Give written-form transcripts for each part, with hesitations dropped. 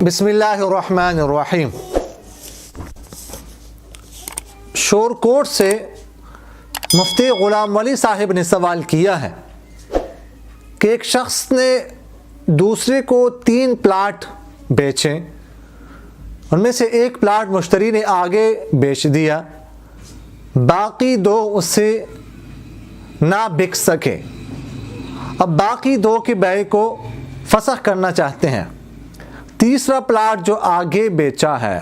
بسم اللہ الرحمن الرحیم۔ شور کوٹ سے مفتی غلام ولی صاحب نے سوال کیا ہے کہ ایک شخص نے دوسرے کو 3 پلاٹ بیچے، ان میں سے ایک پلاٹ مشتری نے آگے بیچ دیا، باقی 2 اس سے نہ بک سکے۔ اب باقی 2 کے بیع کو فسخ کرنا چاہتے ہیں۔ تیسرا پلاٹ جو آگے بیچا ہے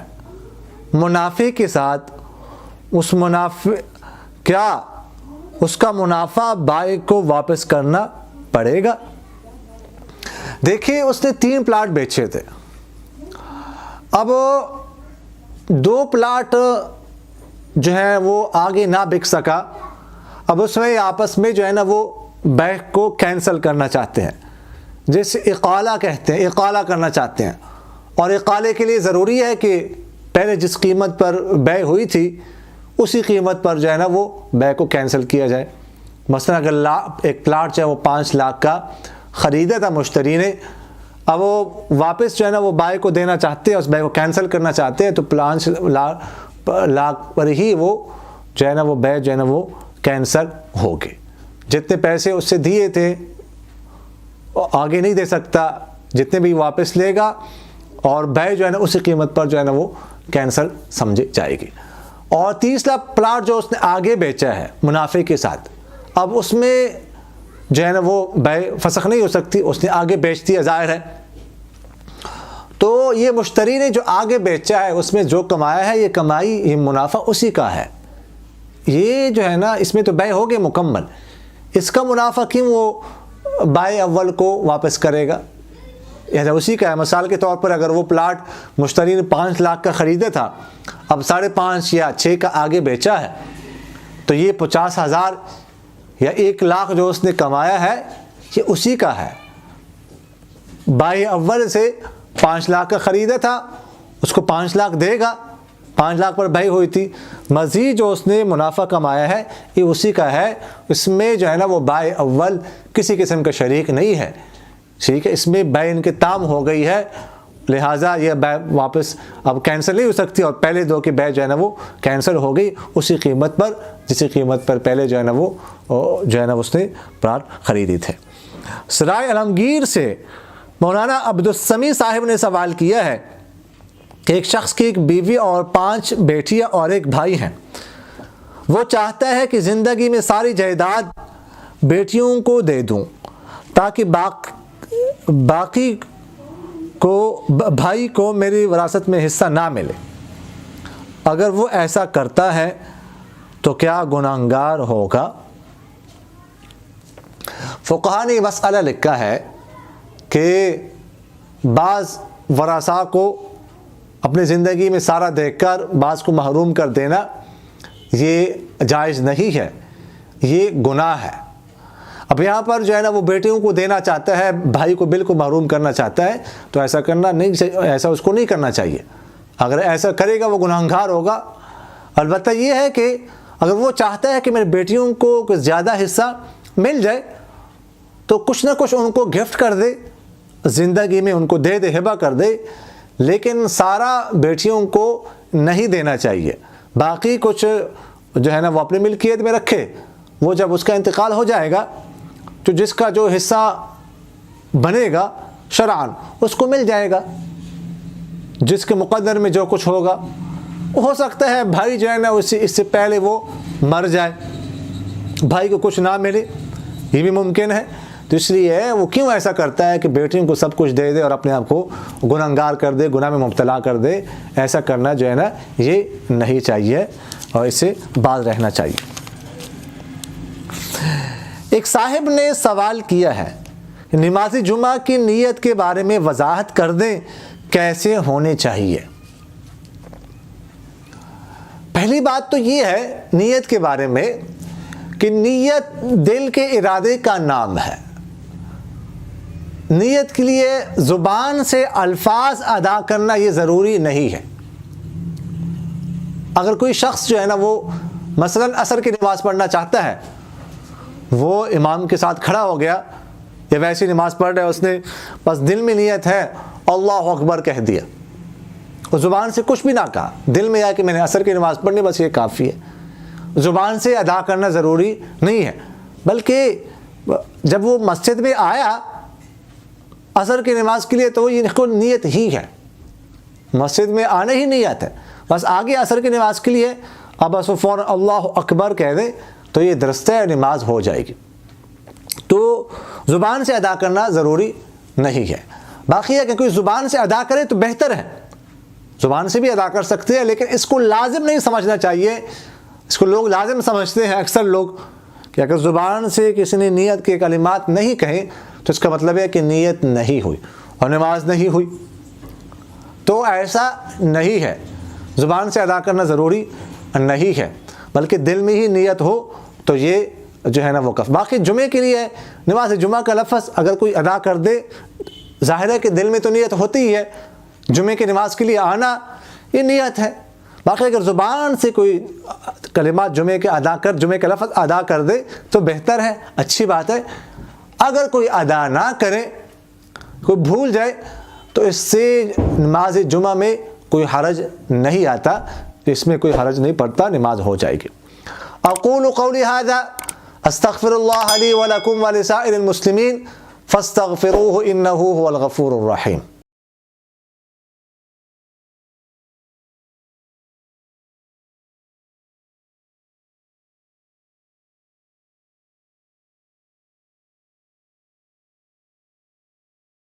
منافع کے ساتھ، کیا اس کا منافع بائع کو واپس کرنا پڑے گا؟ دیکھیے، اس نے 3 پلاٹ بیچے تھے، اب 2 پلاٹ جو ہے وہ آگے نہ بک سکا، اب اس میں آپس میں جو ہے نا وہ بیع کو کینسل کرنا چاہتے ہیں، جسے اقالہ کہتے ہیں، اقالہ کرنا چاہتے ہیں۔ اور اقالے کے لیے ضروری ہے کہ پہلے جس قیمت پر بیع ہوئی تھی اسی قیمت پر جو ہے نا وہ بیع کو کینسل کیا جائے۔ مثلا اگر ایک پلاٹ جو ہے وہ 5 لاکھ کا خریدا تھا مشتری نے، اب وہ واپس جو ہے نا وہ بائع کو دینا چاہتے ہیں، اس بیع کو کینسل کرنا چاہتے ہیں، تو 5 لاکھ پر ہی وہ جو ہے نا وہ بیع جو ہے نا وہ کینسل ہوگی۔ جتنے پیسے اس سے دیے تھے آگے نہیں دے سکتا، جتنے بھی واپس لے گا، اور بیع جو ہے نا اسی قیمت پر جو ہے نا وہ کینسل سمجھی جائے گی۔ اور تیسرا پلاٹ جو اس نے آگے بیچا ہے منافع کے ساتھ، اب اس میں جو ہے نا وہ بیع فسخ نہیں ہو سکتی، اس نے آگے بیچ دیا، ظاہر ہے۔ تو یہ مشتری نے جو آگے بیچا ہے اس میں جو کمایا ہے، یہ کمائی، یہ منافع اسی کا ہے، یہ جو ہے نا اس میں تو بیع ہو گئی مکمل، اس کا منافع کیوں وہ بائع اول کو واپس کرے گا؟ یہ اسی کا ہے۔ مثال کے طور پر اگر وہ پلاٹ مشتری نے 5 لاکھ کا خریدا تھا، اب 5.5 یا 6 کا آگے بیچا ہے، تو یہ 50,000 یا 1 لاکھ جو اس نے کمایا ہے یہ اسی کا ہے۔ بائع اول سے 5 لاکھ کا خریدا تھا، اس کو 5 لاکھ دے گا، 5 لاکھ پر بیع ہوئی تھی، مزید جو اس نے منافع کمایا ہے یہ اسی کا ہے، اس میں جو ہے نا وہ بائع اول کسی قسم کا شریک نہیں ہے، ٹھیک ہے، اس میں بیع ان کے تام ہو گئی ہے، لہٰذا یہ بیع واپس اب کینسل نہیں ہو سکتی، اور پہلے 2 کی بیع جو ہے نا وہ کینسل ہو گئی اسی قیمت پر جسی قیمت پر پہلے جو ہے نا وہ جو ہے نا اس نے پلاٹ خریدی تھے۔ سرائے عالمگیر سے مولانا عبدالسمیع صاحب نے سوال کیا ہے کہ ایک شخص کی 1 بیوی اور 5 بیٹیاں اور 1 بھائی ہیں، وہ چاہتا ہے کہ زندگی میں ساری جائیداد بیٹیوں کو دے دوں تاکہ باقی کو بھائی کو میری وراثت میں حصہ نہ ملے، اگر وہ ایسا کرتا ہے تو کیا گنہگار ہوگا؟ فقہاء نے یہ مسئلہ لکھا ہے کہ بعض ورثاء کو اپنی زندگی میں سارا دیکھ کر بعض کو محروم کر دینا یہ جائز نہیں ہے، یہ گناہ ہے۔ اب یہاں پر جو ہے نا وہ بیٹیوں کو دینا چاہتا ہے، بھائی کو بالکل محروم کرنا چاہتا ہے، تو ایسا کرنا نہیں، ایسا اس کو نہیں کرنا چاہیے۔ اگر ایسا کرے گا وہ گنہگار ہوگا۔ البتہ یہ ہے کہ اگر وہ چاہتا ہے کہ میری بیٹیوں کو کچھ زیادہ حصہ مل جائے تو کچھ نہ کچھ ان کو گفٹ کر دے، زندگی میں ان کو دے دے، ہبہ کر دے، لیکن سارا بیٹیوں کو نہیں دینا چاہیے، باقی کچھ جو ہے نا وہ اپنی ملکیت میں رکھے، وہ جب اس کا انتقال ہو جائے گا تو جس کا جو حصہ بنے گا شرعاً اس کو مل جائے گا، جس کے مقدر میں جو کچھ ہوگا۔ ہو سکتا ہے بھائی جو ہے نا اس سے پہلے وہ مر جائے، بھائی کو کچھ نہ ملے، یہ بھی ممکن ہے، تو اس لیے وہ کیوں ایسا کرتا ہے کہ بیٹیوں کو سب کچھ دے دے اور اپنے آپ کو گنہگار کر دے، گناہ میں مبتلا کر دے؟ ایسا کرنا جو ہے نا یہ نہیں چاہیے اور اس سے باز رہنا چاہیے۔ ایک صاحب نے سوال کیا ہے کہ نماز جمعہ کی نیت کے بارے میں وضاحت کر دیں، کیسے ہونی چاہیے؟ پہلی بات تو یہ ہے نیت کے بارے میں کہ نیت دل کے ارادے کا نام ہے، نیت کے لیے زبان سے الفاظ ادا کرنا یہ ضروری نہیں ہے۔ اگر کوئی شخص جو ہے نا وہ مثلاً عصر کی نماز پڑھنا چاہتا ہے، وہ امام کے ساتھ کھڑا ہو گیا یا ویسی نماز پڑھ رہا ہے، اس نے بس دل میں نیت ہے اللہ اکبر کہہ دیا، اور زبان سے کچھ بھی نہ کہا، دل میں آیا کہ میں نے عصر کی نماز پڑھنی، بس یہ کافی ہے۔ زبان سے ادا کرنا ضروری نہیں ہے، بلکہ جب وہ مسجد میں آیا عصر کی نماز کے لیے تو یہ نیت ہی ہے، مسجد میں آنے ہی نیت ہے، بس آگے عصر کی نماز کے لیے اب بس فوراً اللہ اکبر کہہ دے تو یہ درست ہے، نماز ہو جائے گی۔ تو زبان سے ادا کرنا ضروری نہیں ہے۔ باقی ہے کہ کوئی زبان سے ادا کرے تو بہتر ہے، زبان سے بھی ادا کر سکتے ہیں، لیکن اس کو لازم نہیں سمجھنا چاہیے۔ اس کو لوگ لازم سمجھتے ہیں اکثر لوگ کہ اگر زبان سے کسی نے نیت کے کلمات نہیں کہیں تو اس کا مطلب ہے کہ نیت نہیں ہوئی اور نماز نہیں ہوئی، تو ایسا نہیں ہے۔ زبان سے ادا کرنا ضروری نہیں ہے، بلکہ دل میں ہی نیت ہو تو یہ جو ہے نا وہ کف۔ باقی جمعے کے لیے نماز جمعہ کا لفظ اگر کوئی ادا کر دے، ظاہر ہے کہ دل میں تو نیت ہوتی ہی ہے، جمعے کی نماز کے لیے آنا یہ نیت ہے۔ باقی اگر زبان سے کوئی کلمات جمعے کا لفظ ادا کر دے تو بہتر ہے، اچھی بات ہے۔ اگر کوئی ادا نہ کرے، کوئی بھول جائے، تو اس سے نماز جمعہ میں کوئی حرج نہیں آتا، اس میں کوئی حرج نہیں پڑتا، نماز ہو جائے گی۔ اقول قولی ھذا استغفر اللہ لی ولکم ولسائر المسلمین فاستغفروہ انہ هو الغفور الرحیم۔